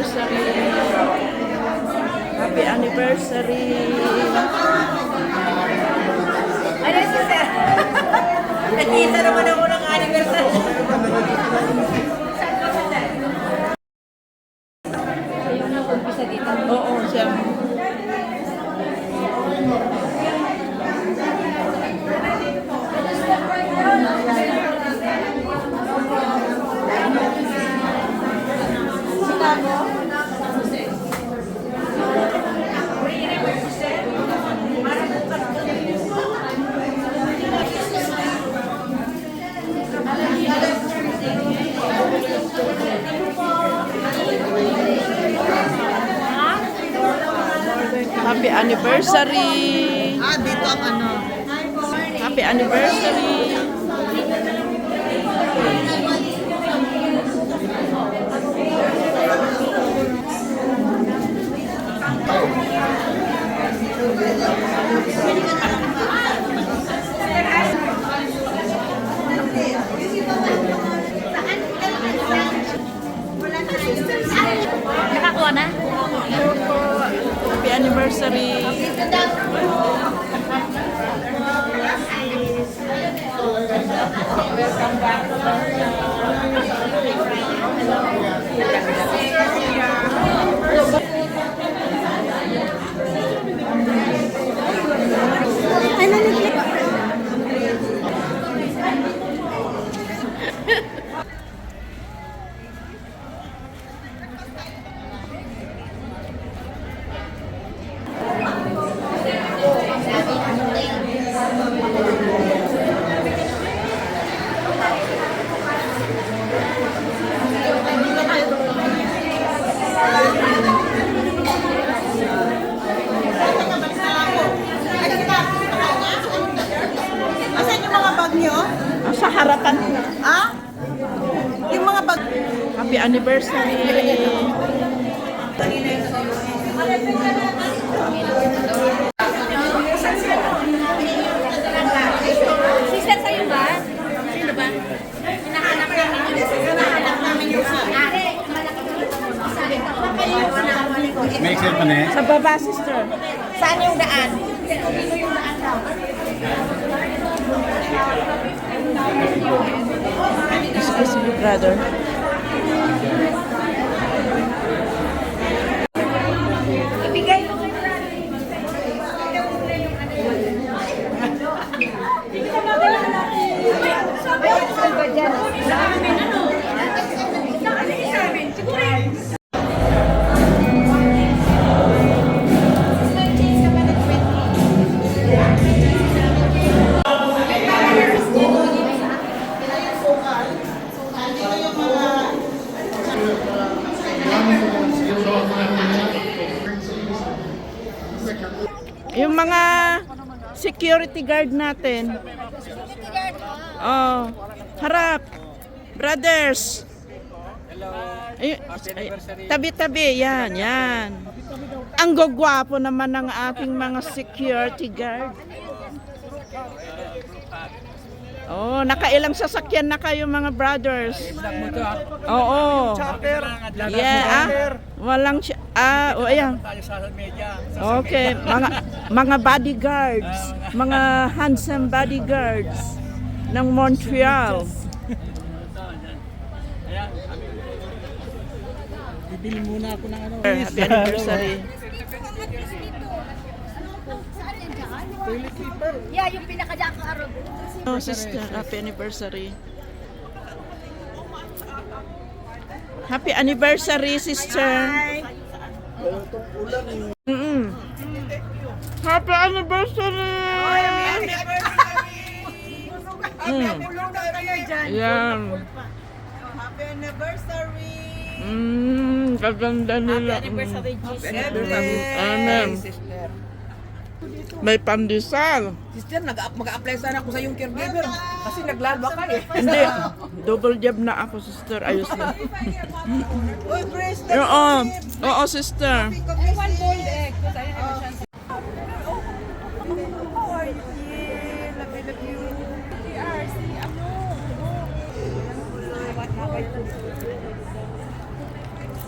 anniversary. Happy anniversary. Ano si Sir? Nag-iisa naman ako ng anniversary. Yung nag-umpisa dito. Oo, siya. Happy anniversary. Dito ang ano. Happy anniversary. Nakakuha na? Happy anniversary. Asan yung mga bag nyo? Sa harapan. Yung mga bag. Happy anniversary. Sister sa'yo ba? Sino ba? Hinahanap namin yung May exit pa na eh. Sa baba, sister. Saan yung daan? Dito yung daan daw. Excuse me, brother. Ibigay mo kay Yung mga security guard natin. Oh, harap. Brothers. Tabi-tabi, yan, yan. Ang gagwapo naman ng ating mga security guard. Oh, nakailang sasakyan na kayo mga brothers. Oo. Yeah, walang oh, ayan. Okay, mga bodyguards, mga handsome bodyguards ng Montreal. Bibili muna ako ng ano. Happy anniversary. Yeah, yung pinakadaan ka araw. Oh, sister, happy anniversary. Happy anniversary, sister. Happy anniversary. Yan. Happy anniversary. Kaganda nila. Happy anniversary, Jesus. Amen. May pandesal. Sister, mag-a-apply sana ako sa yung caregiver kasi naglalba ka eh. Hindi. Double job na ako, sister. Ayos na. Uy, Grace, Oo. Oo, sister. one boiled egg.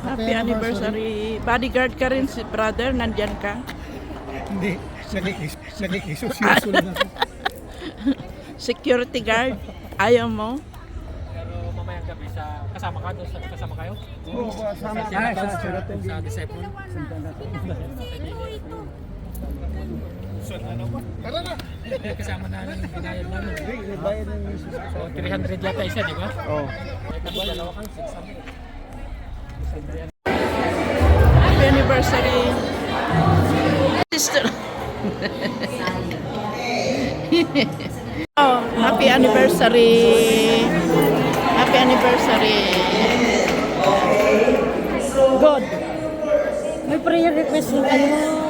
Happy anniversary. Bodyguard ka rin si brother, nandyan ka. Hindi. Nagkikisususul na ako. Security guard, ayaw mo? Pero mamayang gabi sa kasama ka doon, kasama kayo? Oo, kasama ka sa Sheraton. Sa Disciple. Tara na. Kasama na yung binayad namin. Bayad ng misis ko. So 300 yata isa, di ba? Oo. Tapos dalawa kang 600. Happy anniversary. Sister. Oh, happy anniversary. Happy anniversary. Good. May prayer request mo kayo.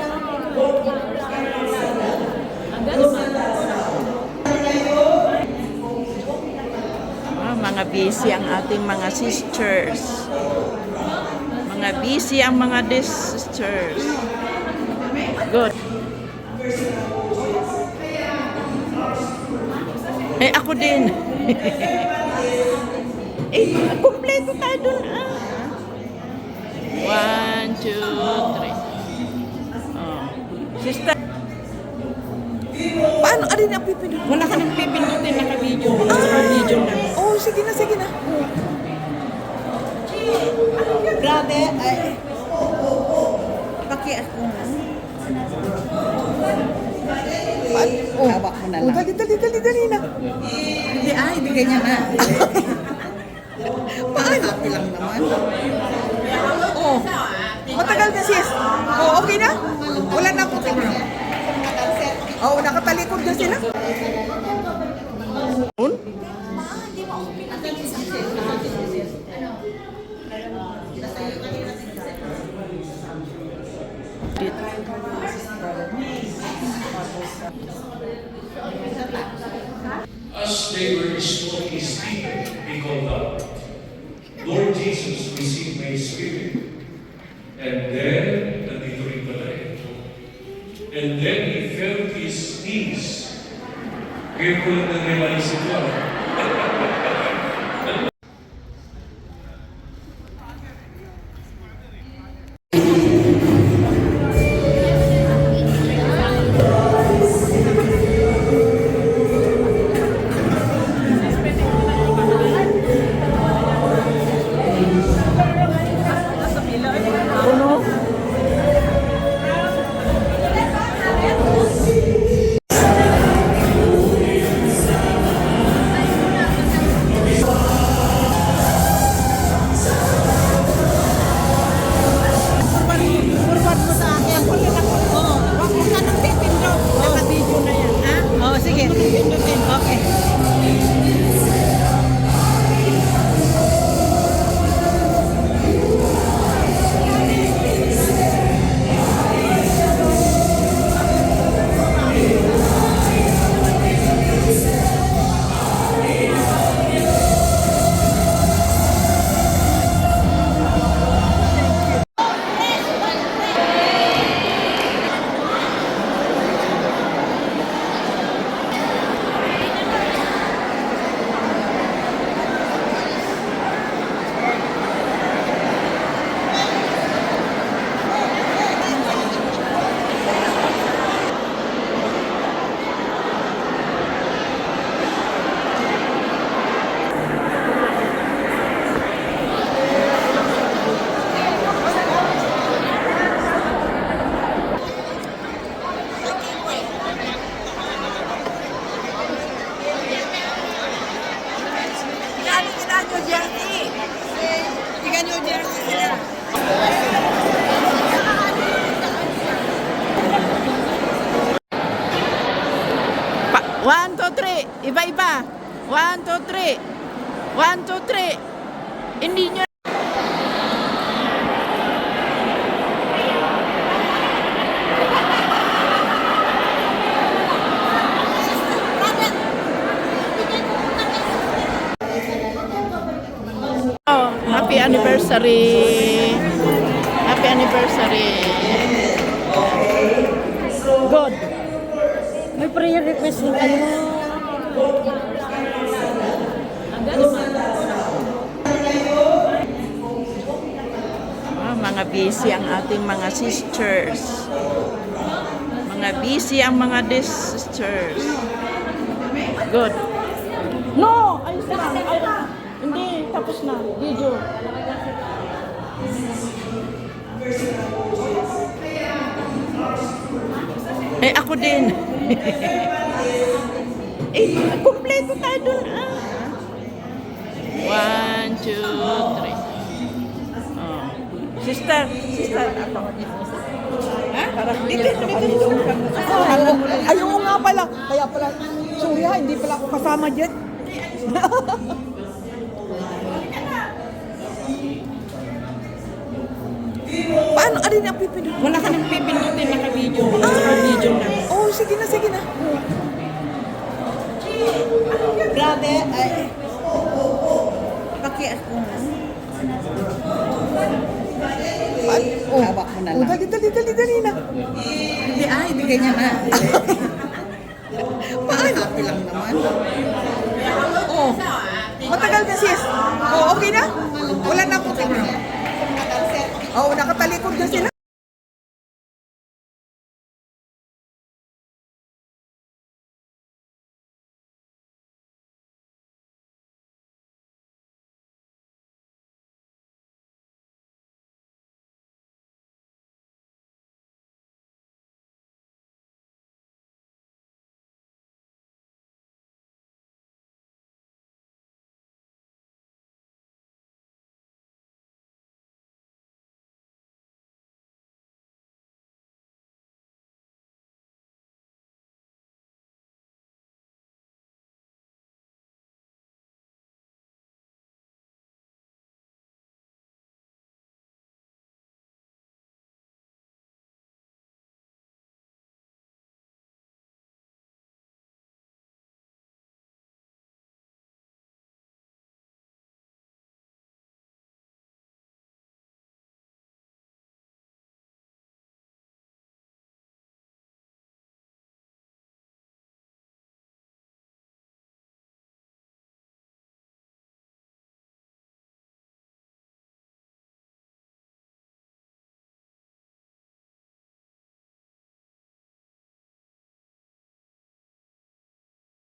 Mga busy ang ating mga sisters. Mga busy ang mga sisters. Good. Eh, ako din. Eh, kumpleto tayo dun. 1, 2, 3. Oh. Sister. Paano? Ano na pipindot? Wala ka nang pipindutin, naka-video. Naka-video na. Oh, sige na, sige na. Grabe, ay. Paki-ako na. Hawak mo na Oh, lang. dali na. Hindi ganyan na. Paano? Happy lang naman. Oh, matagal na sis. Oh, okay na? Wala na po. Oh, nakatalikod na sila. As they were restored his spirit, he called out, Lord Jesus, receive my spirit. And then, nandito rin pala ito. And then he felt his knees. Ngayon ko lang na-realize ito. Forward mo sa akin. Oo. Huwag mo ka nang pipindot. Naka-video na yan. Ha? Oo, sige. Okay. New Jersey. Tiga New Jersey sila. One, two, three. Iba-iba. 1, 2, 3. 1, 2, 3. Hindi nyo. Oh, happy anniversary. Happy anniversary. Good. May prayer request mo kayo. busy ang ating mga sisters. Mga busy ang mga sisters. Good. No! Ayos lang. Hindi, tapos na. Video. Eh, ako din. Eh, kumpleto tayo dun. 1, 2, 3. Oh. Sister, ako. Ha? Dito kami doon. Ayaw nga pala. Kaya pala, sorry ha, hindi pala ako kasama dyan. Paano? Ano yung pipindot? Wala ka nang pipindutin, naka-video. Naka-video na. Oh, sige na, sige na. Grabe, ay. Pakias ko na. Oh, Hawak mo na oh, lang. dali na. Hindi, hindi ganyan na. Paano? Happy lang naman. Oh, matagal na sis. Oh, okay na? Wala na akong tingnan. Oh, nakatalikod na sila.